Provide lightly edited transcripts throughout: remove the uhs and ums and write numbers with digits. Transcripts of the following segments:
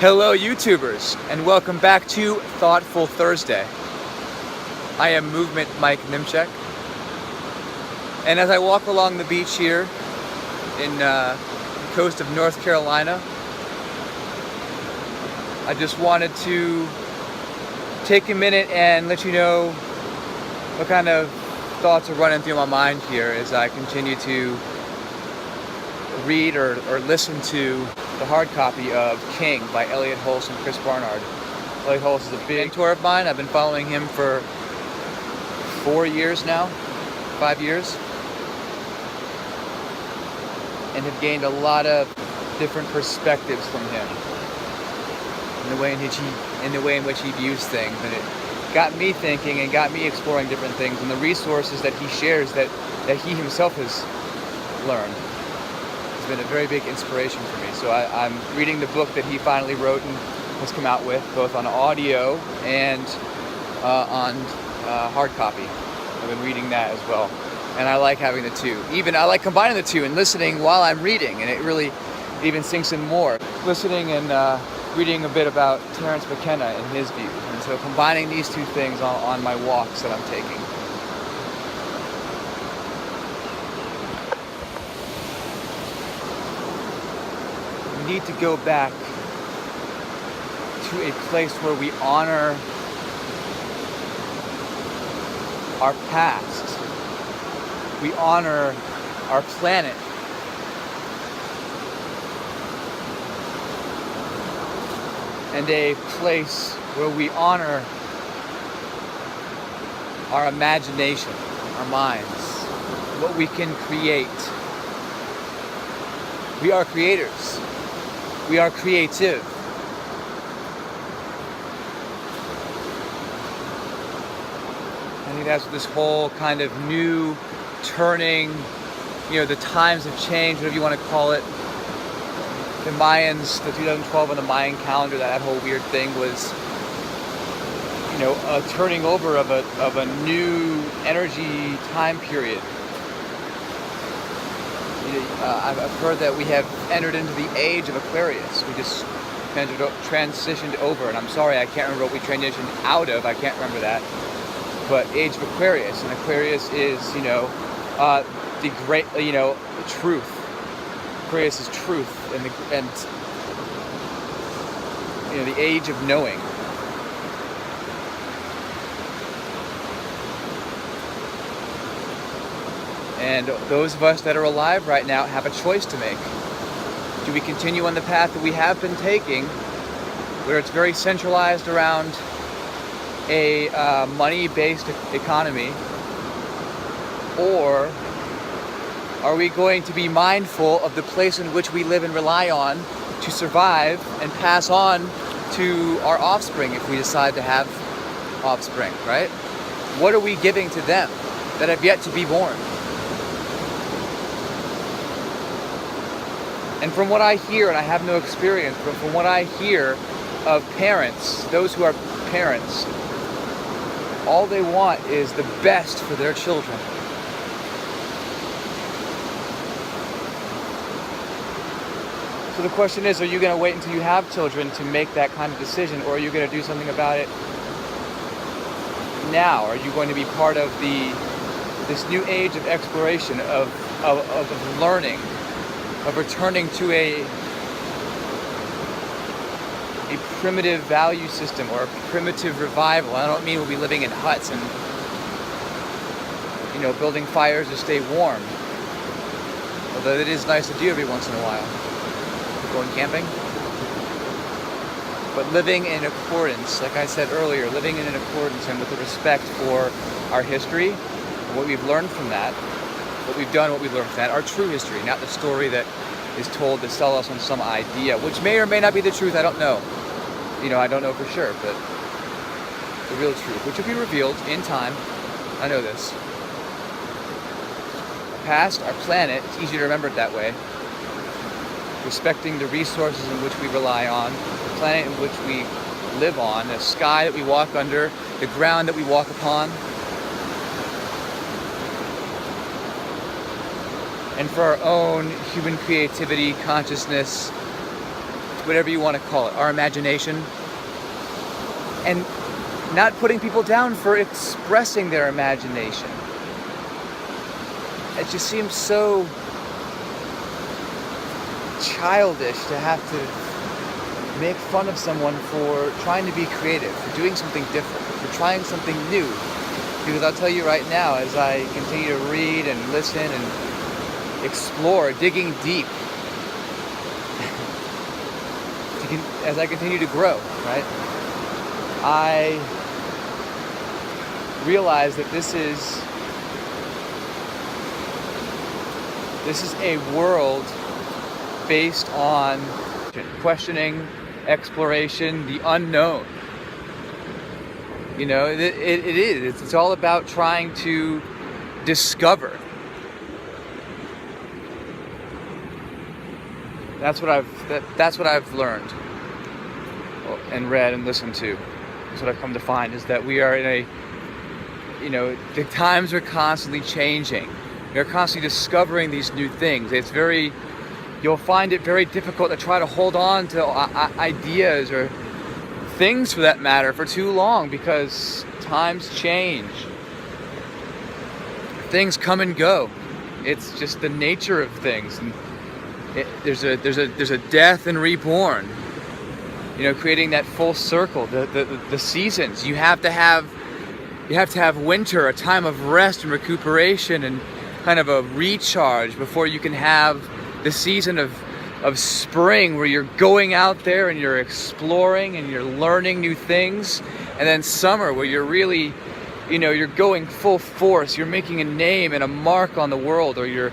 Hello YouTubers, and welcome back to Thoughtful Thursday. I am Movement Mike Nimchek, and as I walk along the beach here in the coast of North Carolina, I just wanted to take a minute and let you know what kind of thoughts are running through my mind here as I continue to read or listen to the hard copy of King by Elliot Hulse and Chris Barnard. Elliot Hulse is a big mentor of mine. I've been following him for 4 years now, 5 years, and have gained a lot of different perspectives from him in the way in which he views things, and it got me thinking and got me exploring different things and the resources that he shares that he himself has learned. Been a very big inspiration for me. So I'm reading the book that he finally wrote and has come out with, both on audio and on hard copy. I've been reading that as well, and I like having the two. Even I like combining the two and listening while I'm reading, and it really even sinks in more. Listening and reading a bit about Terence McKenna and his views, and so combining these two things on my walks that I'm taking. Need to go back to a place where we honor our past, we honor our planet, and a place where we honor our imagination, our minds, what we can create. We are creators. We are creative. I think that's what this whole kind of new turning, the times have changed, whatever you want to call it. The Mayans, the 2012 on the Mayan calendar, that whole weird thing was, a turning over of a new energy time period. I've heard that we have entered into the age of Aquarius. We just kind of transitioned over, and I'm sorry, I can't remember what we transitioned out of. I can't remember that. But age of Aquarius, and Aquarius is, the great, truth. Aquarius is truth, and the age of knowing. And those of us that are alive right now have a choice to make. Do we continue on the path that we have been taking, where it's very centralized around a money-based economy, or are we going to be mindful of the place in which we live and rely on to survive and pass on to our offspring if we decide to have offspring, right? What are we giving to them that have yet to be born? And from what I hear, and I have no experience, but from what I hear of parents, those who are parents, all they want is the best for their children. So the question is, are you going to wait until you have children to make that kind of decision, or are you going to do something about it now? Are you going to be part of this new age of exploration, of learning, of returning to a primitive value system or a primitive revival? I don't mean we'll be living in huts and building fires to stay warm, although it is nice to do every once in a while, going camping. But living in accordance, like I said earlier, living in accordance and with the respect for our history, what we've learned from that, what we've done, what we've learned from that, our true history, not the story that is told to sell us on some idea, which may or may not be the truth, I don't know. I don't know for sure, but the real truth, which will be revealed in time. I know this. Our past, our planet, it's easy to remember it that way. Respecting the resources in which we rely on, the planet in which we live on, the sky that we walk under, the ground that we walk upon. And for our own human creativity, consciousness, whatever you want to call it, our imagination. And not putting people down for expressing their imagination. It just seems so childish to have to make fun of someone for trying to be creative, for doing something different, for trying something new. Because I'll tell you right now, as I continue to read and listen and explore, digging deep, as I continue to grow, right, I realize that this is a world based on questioning, exploration, the unknown. You know, it is. It's all about trying to discover. That's what I've learned and read and listened to. That's what I've come to find, is that we are in a, you know, the times are constantly changing. We're constantly discovering these new things. You'll find it very difficult to try to hold on to ideas or things, for that matter, for too long, because times change. Things come and go. It's just the nature of things. And there's a death and reborn. You know, creating that full circle. The seasons. You have to have winter, a time of rest and recuperation and kind of a recharge, before you can have the season of spring, where you're going out there and you're exploring and you're learning new things. And then summer, where you're really, you know, you're going full force. You're making a name and a mark on the world, or you're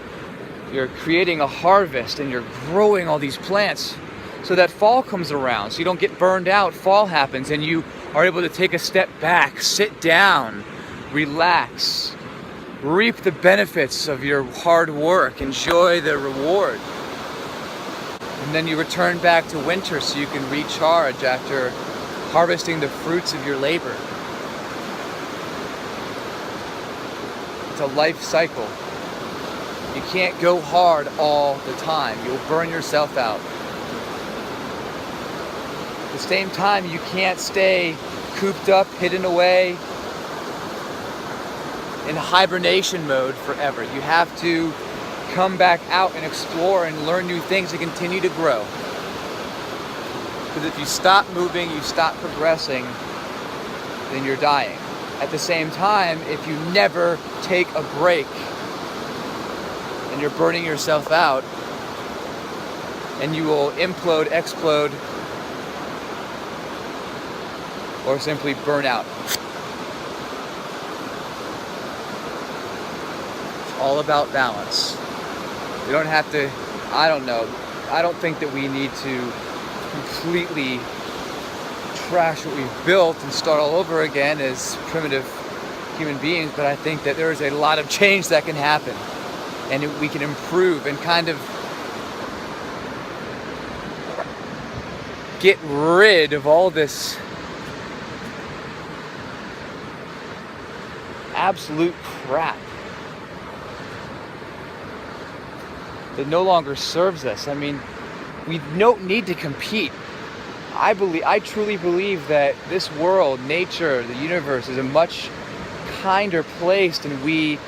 creating a harvest and you're growing all these plants. So that fall comes around, so you don't get burned out. Fall happens and you are able to take a step back, sit down, relax, reap the benefits of your hard work, enjoy the reward. And then you return back to winter so you can recharge after harvesting the fruits of your labor. It's a life cycle. You can't go hard all the time. You'll burn yourself out. At the same time, you can't stay cooped up, hidden away in hibernation mode forever. You have to come back out and explore and learn new things and continue to grow. Because if you stop moving, you stop progressing, then you're dying. At the same time, if you never take a break, and you're burning yourself out, and you will implode, explode, or simply burn out. It's all about balance. We don't have to, I don't think that we need to completely trash what we've built and start all over again as primitive human beings, but I think that there is a lot of change that can happen, and we can improve and kind of get rid of all this absolute crap that no longer serves us. I mean, we don't need to compete. I truly believe that this world, nature, the universe is a much kinder place than we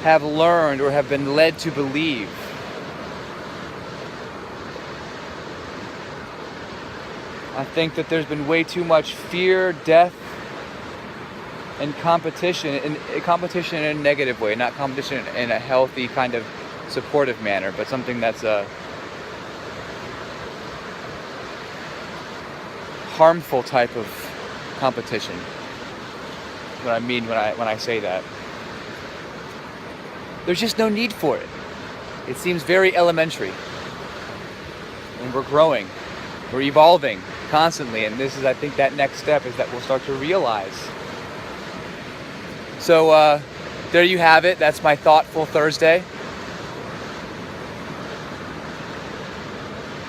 have learned or have been led to believe. I think that there's been way too much fear, death, and competition in a negative way, not competition in a healthy kind of supportive manner, but something that's a harmful type of competition. What I mean when I say that. There's just no need for it. It seems very elementary. And we're growing. We're evolving constantly, and this is, I think, that next step is that we'll start to realize. So there you have it. That's my Thoughtful Thursday.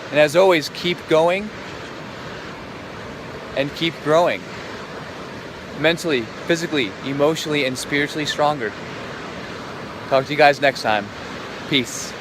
And as always, keep going and keep growing. Mentally, physically, emotionally, and spiritually stronger. Talk to you guys next time. Peace.